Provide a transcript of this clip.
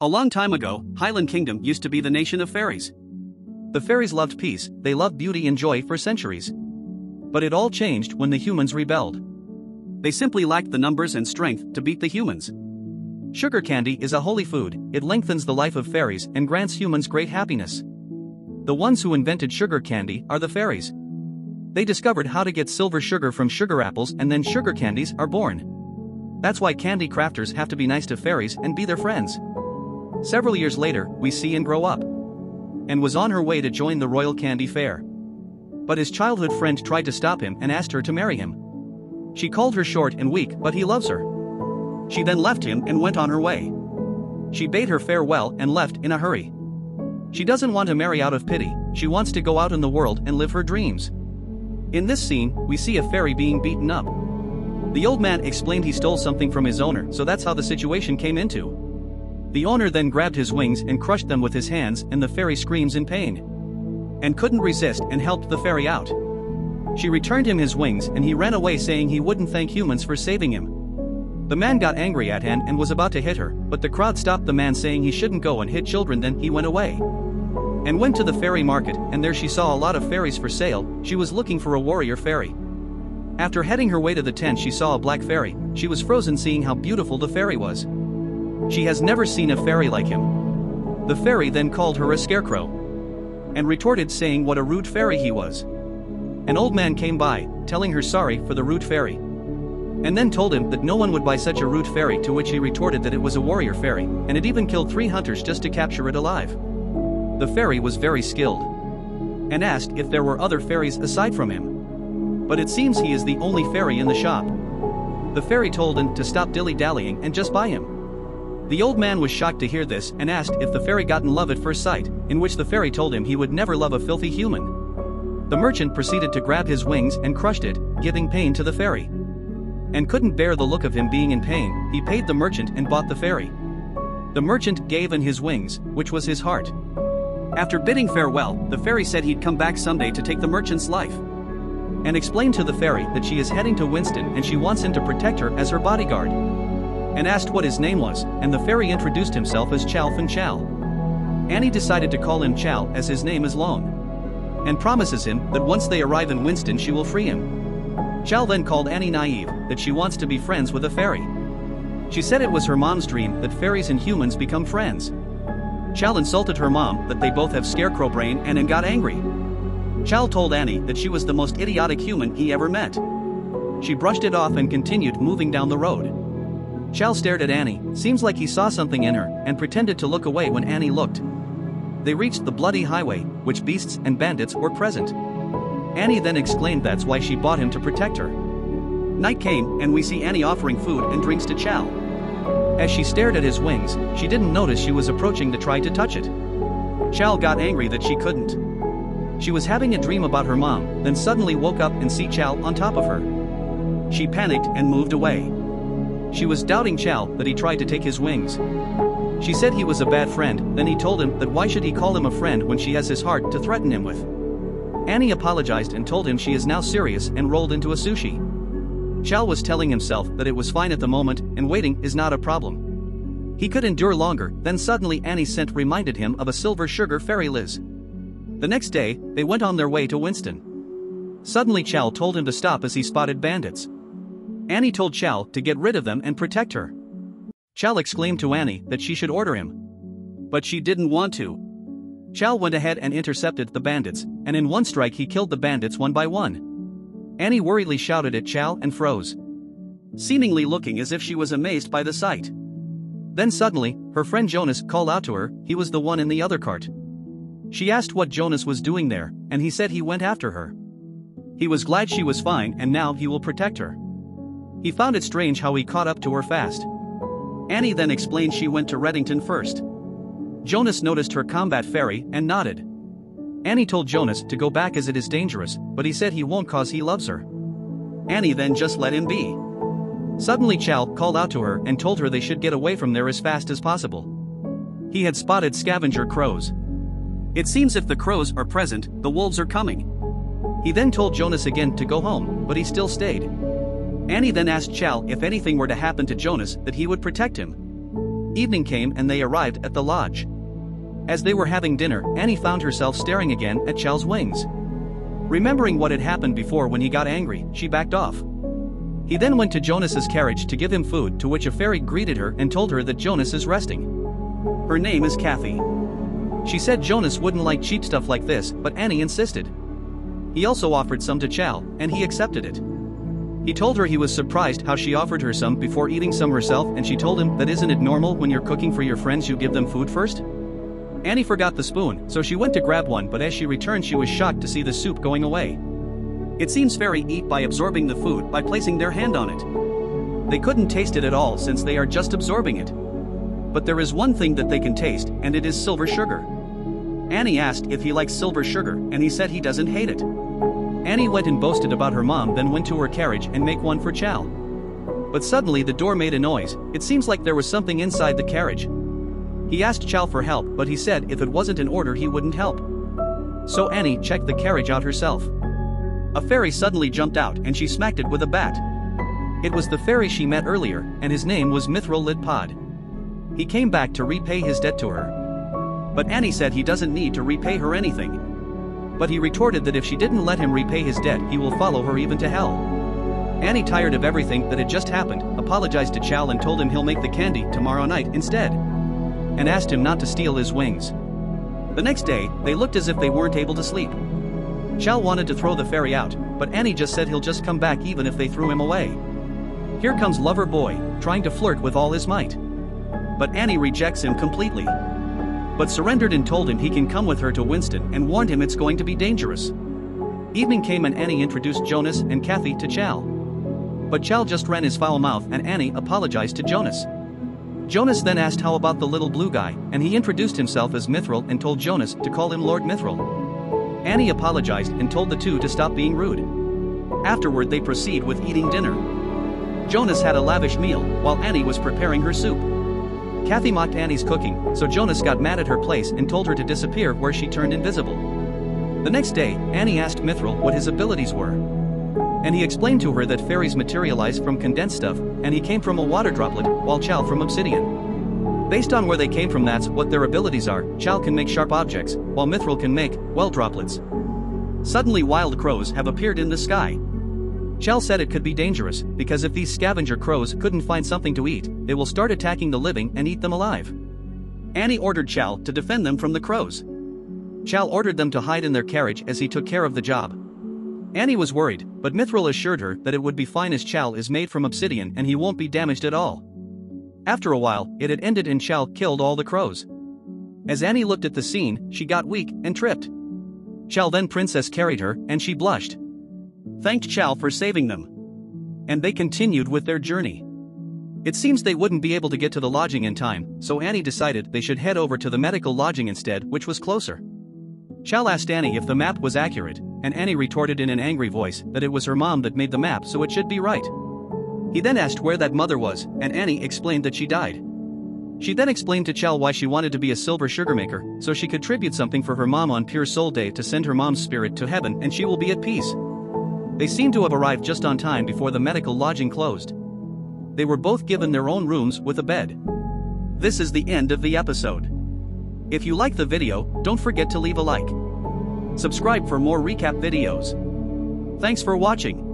A long time ago, Highland Kingdom used to be the nation of fairies. The fairies loved peace, they loved beauty and joy for centuries. But it all changed when the humans rebelled. They simply lacked the numbers and strength to beat the humans. Sugar candy is a holy food, it lengthens the life of fairies and grants humans great happiness. The ones who invented sugar candy are the fairies. They discovered how to get silver sugar from sugar apples, and then sugar candies are born. That's why candy crafters have to be nice to fairies and be their friends. Several years later, we see Ann grow up and was on her way to join the Royal Candy Fair. But his childhood friend tried to stop him and asked her to marry him. She called her short and weak, but he loves her. She then left him and went on her way. She bade her farewell and left in a hurry. She doesn't want to marry out of pity, she wants to go out in the world and live her dreams. In this scene, we see a fairy being beaten up. The old man explained he stole something from his owner, so that's how the situation came into. The owner then grabbed his wings and crushed them with his hands, and the fairy screams in pain and couldn't resist and helped the fairy out. She returned him his wings and he ran away saying he wouldn't thank humans for saving him. The man got angry at Ann and was about to hit her, but the crowd stopped the man saying he shouldn't go and hit children. Then he went away and went to the fairy market, and there she saw a lot of fairies for sale. She was looking for a warrior fairy. After heading her way to the tent, she saw a black fairy. She was frozen seeing how beautiful the fairy was. She has never seen a fairy like him. The fairy then called her a scarecrow and retorted saying what a rude fairy he was. An old man came by, telling her sorry for the rude fairy, and then told him that no one would buy such a rude fairy, to which he retorted that it was a warrior fairy, and it even killed 3 hunters just to capture it alive. The fairy was very skilled and asked if there were other fairies aside from him. But it seems he is the only fairy in the shop. The fairy told him to stop dilly-dallying and just buy him. The old man was shocked to hear this and asked if the fairy got in love at first sight, in which the fairy told him he would never love a filthy human. The merchant proceeded to grab his wings and crushed it, giving pain to the fairy. And couldn't bear the look of him being in pain, he paid the merchant and bought the fairy. The merchant gave Ann his wings, which was his heart. After bidding farewell, the fairy said he'd come back someday to take the merchant's life, and explained to the fairy that she is heading to Lewiston and she wants him to protect her as her bodyguard, and asked what his name was, and the fairy introduced himself as Fen Shall. Annie decided to call him Shall as his name is long, and promises him that once they arrive in Lewiston she will free him. Shall then called Annie naive, that she wants to be friends with a fairy. She said it was her mom's dream that fairies and humans become friends. Shall insulted her mom that they both have scarecrow brain, and Ann got angry. Shall told Annie that she was the most idiotic human he ever met. She brushed it off and continued moving down the road. Shall stared at Annie, seems like he saw something in her, and pretended to look away when Annie looked. They reached the bloody highway, which beasts and bandits were present. Annie then exclaimed that's why she bought him, to protect her. Night came, and we see Annie offering food and drinks to Shall. As she stared at his wings, she didn't notice she was approaching to try to touch it. Shall got angry that she couldn't. She was having a dream about her mom, then suddenly woke up and see Shall on top of her. She panicked and moved away. She was doubting Shall that he tried to take his wings. She said he was a bad friend, then he told him that why should he call him a friend when she has his heart to threaten him with. Annie apologized and told him she is now serious and rolled into a sushi. Shall was telling himself that it was fine at the moment and waiting is not a problem. He could endure longer, then suddenly Annie's scent reminded him of a silver sugar fairy Liz. The next day, they went on their way to Lewiston. Suddenly Shall told him to stop as he spotted bandits. Annie told Shall to get rid of them and protect her. Shall exclaimed to Annie that she should order him, but she didn't want to. Shall went ahead and intercepted the bandits, and in one strike he killed the bandits one by one. Annie worriedly shouted at Shall and froze, seemingly looking as if she was amazed by the sight. Then suddenly, her friend Jonas called out to her. He was the one in the other cart. She asked what Jonas was doing there, and he said he went after her. He was glad she was fine and now he will protect her. He found it strange how he caught up to her fast. Annie then explained she went to Reddington first. Jonas noticed her combat fairy and nodded. Annie told Jonas to go back as it is dangerous, but he said he won't cause he loves her. Annie then just let him be. Suddenly Shall called out to her and told her they should get away from there as fast as possible. He had spotted scavenger crows. It seems if the crows are present, the wolves are coming. He then told Jonas again to go home, but he still stayed. Annie then asked Shall if anything were to happen to Jonas that he would protect him. Evening came and they arrived at the lodge. As they were having dinner, Annie found herself staring again at Chal's wings. Remembering what had happened before when he got angry, she backed off. He then went to Jonas's carriage to give him food, to which a fairy greeted her and told her that Jonas is resting. Her name is Kathy. She said Jonas wouldn't like cheap stuff like this, but Annie insisted. He also offered some to Chal, and he accepted it. He told her he was surprised how she offered her some before eating some herself, and she told him that isn't it normal when you're cooking for your friends you give them food first? Annie forgot the spoon, so she went to grab one, but as she returned she was shocked to see the soup going away. It seems fairies eat by absorbing the food by placing their hand on it. They couldn't taste it at all since they are just absorbing it. But there is one thing that they can taste, and it is silver sugar. Annie asked if he likes silver sugar, and he said he doesn't hate it. Annie went and boasted about her mom, then went to her carriage and make one for Chal. But suddenly the door made a noise. It seems like there was something inside the carriage. He asked Chal for help, but he said if it wasn't an order he wouldn't help. So Annie checked the carriage out herself. A fairy suddenly jumped out and she smacked it with a bat. It was the fairy she met earlier, and his name was Mithril Lidpod. He came back to repay his debt to her. But Annie said he doesn't need to repay her anything. But he retorted that if she didn't let him repay his debt he will follow her even to hell. Annie, tired of everything that had just happened, apologized to Chal and told him he'll make the candy tomorrow night instead. And asked him not to steal his wings. The next day, they looked as if they weren't able to sleep. Chal wanted to throw the fairy out, but Annie just said he'll just come back even if they threw him away. Here comes Lover Boy, trying to flirt with all his might. But Annie rejects him completely. But surrendered and told him he can come with her to Winston and warned him it's going to be dangerous. Evening came and Annie introduced Jonas and Kathy to Chal. But Chal just ran his foul mouth and Annie apologized to Jonas. Jonas then asked how about the little blue guy, and he introduced himself as Mithril and told Jonas to call him Lord Mithril. Annie apologized and told the two to stop being rude. Afterward they proceed with eating dinner. Jonas had a lavish meal, while Annie was preparing her soup. Kathy mocked Annie's cooking, so Jonas got mad at her place and told her to disappear, where she turned invisible. The next day, Annie asked Mithril what his abilities were. And he explained to her that fairies materialize from condensed stuff, and he came from a water droplet, while Chal from obsidian. Based on where they came from, that's what their abilities are. Chal can make sharp objects, while Mithril can make, well, droplets. Suddenly wild crows have appeared in the sky. Chal said it could be dangerous, because if these scavenger crows couldn't find something to eat, they will start attacking the living and eat them alive. Annie ordered Chal to defend them from the crows. Chal ordered them to hide in their carriage as he took care of the job. Annie was worried, but Mithril assured her that it would be fine as Chal is made from obsidian and he won't be damaged at all. After a while, it had ended and Chal killed all the crows. As Annie looked at the scene, she got weak and tripped. Chal then princess carried her, and she blushed. Thanked Chal for saving them. And they continued with their journey. It seems they wouldn't be able to get to the lodging in time, so Annie decided they should head over to the medical lodging instead, which was closer. Chal asked Annie if the map was accurate, and Annie retorted in an angry voice that it was her mom that made the map, so it should be right. He then asked where that mother was, and Annie explained that she died. She then explained to Chal why she wanted to be a silver sugar maker, so she could tribute something for her mom on Pure Soul Day to send her mom's spirit to heaven and she will be at peace. They seem to have arrived just on time before the medical lodging closed. They were both given their own rooms with a bed. This is the end of the episode. If you like the video, don't forget to leave a like. Subscribe for more recap videos. Thanks for watching.